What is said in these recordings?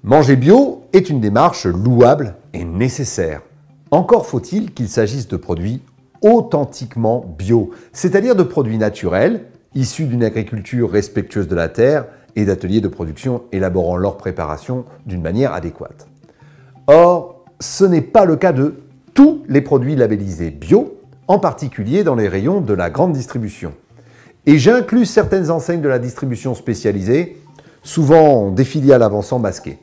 Manger bio est une démarche louable et nécessaire. Encore faut-il qu'il s'agisse de produits authentiquement bio, c'est-à-dire de produits naturels, issus d'une agriculture respectueuse de la terre et d'ateliers de production élaborant leur préparation d'une manière adéquate. Or, ce n'est pas le cas de tous les produits labellisés bio, en particulier dans les rayons de la grande distribution. Et j'inclus certaines enseignes de la distribution spécialisée, souvent des filiales avançant masquées.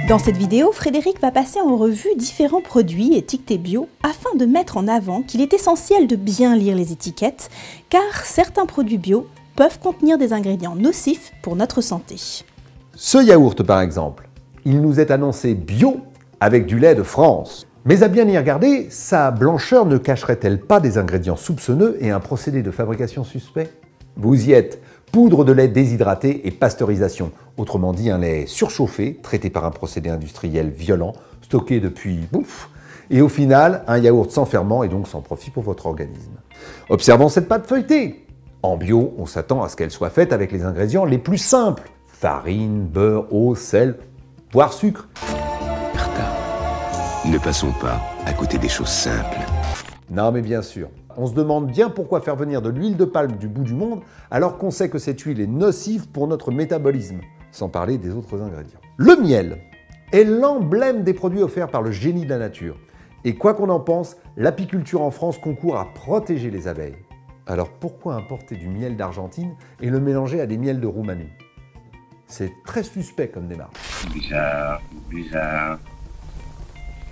Dans cette vidéo, Frédéric va passer en revue différents produits étiquetés bio afin de mettre en avant qu'il est essentiel de bien lire les étiquettes car certains produits bio peuvent contenir des ingrédients nocifs pour notre santé. Ce yaourt par exemple, il nous est annoncé bio avec du lait de France. Mais à bien y regarder, sa blancheur ne cacherait-elle pas des ingrédients soupçonneux et un procédé de fabrication suspect? Vous y êtes. Poudre de lait déshydraté et pasteurisation, autrement dit un lait surchauffé, traité par un procédé industriel violent, stocké depuis et au final, un yaourt sans ferment et donc sans profit pour votre organisme. Observons cette pâte feuilletée. En bio, on s'attend à ce qu'elle soit faite avec les ingrédients les plus simples. Farine, beurre, eau, sel, voire sucre. Martha, ne passons pas à côté des choses simples. Non mais bien sûr. On se demande bien pourquoi faire venir de l'huile de palme du bout du monde alors qu'on sait que cette huile est nocive pour notre métabolisme, sans parler des autres ingrédients. Le miel est l'emblème des produits offerts par le génie de la nature. Et quoi qu'on en pense, l'apiculture en France concourt à protéger les abeilles. Alors pourquoi importer du miel d'Argentine et le mélanger à des miels de Roumanie? C'est très suspect comme démarche. Bizarre, bizarre.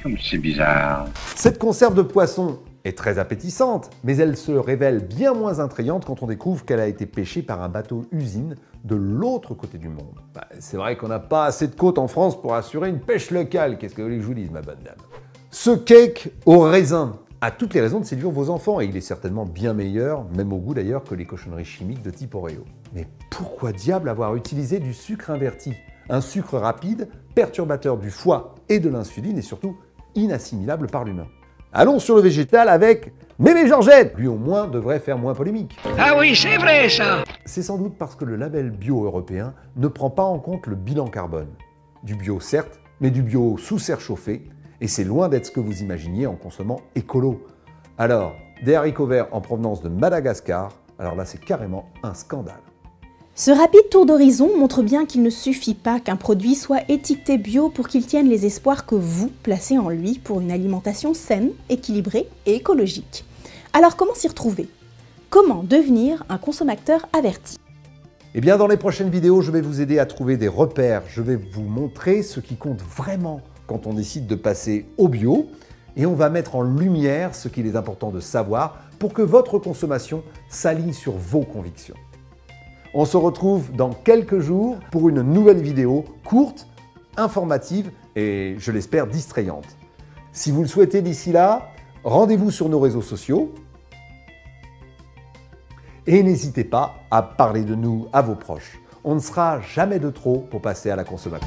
Comme c'est bizarre. Cette conserve de poisson est très appétissante, mais elle se révèle bien moins attrayante quand on découvre qu'elle a été pêchée par un bateau-usine de l'autre côté du monde. C'est vrai qu'on n'a pas assez de côtes en France pour assurer une pêche locale, qu'est-ce que vous voulez que je vous dise, ma bonne dame? Ce cake au raisin a toutes les raisons de séduire vos enfants, et il est certainement bien meilleur, même au goût d'ailleurs, que les cochonneries chimiques de type Oreo. Mais pourquoi diable avoir utilisé du sucre inverti? Un sucre rapide, perturbateur du foie et de l'insuline, et surtout inassimilable par l'humain. Allons sur le végétal avec Mémé Georgette. Lui au moins devrait faire moins polémique. Ah oui, c'est vrai ça. C'est sans doute parce que le label bio européen ne prend pas en compte le bilan carbone. Du bio certes, mais du bio sous serre chauffée, et c'est loin d'être ce que vous imaginiez en consommant écolo. Alors, des haricots verts en provenance de Madagascar, alors là c'est carrément un scandale. Ce rapide tour d'horizon montre bien qu'il ne suffit pas qu'un produit soit étiqueté bio pour qu'il tienne les espoirs que vous placez en lui pour une alimentation saine, équilibrée et écologique. Alors comment s'y retrouver? Comment devenir un consommateur averti? Eh bien dans les prochaines vidéos, je vais vous aider à trouver des repères. Je vais vous montrer ce qui compte vraiment quand on décide de passer au bio. Et on va mettre en lumière ce qu'il est important de savoir pour que votre consommation s'aligne sur vos convictions. On se retrouve dans quelques jours pour une nouvelle vidéo courte, informative et, je l'espère, distrayante. Si vous le souhaitez d'ici là, rendez-vous sur nos réseaux sociaux et n'hésitez pas à parler de nous à vos proches. On ne sera jamais de trop pour passer à la consommation.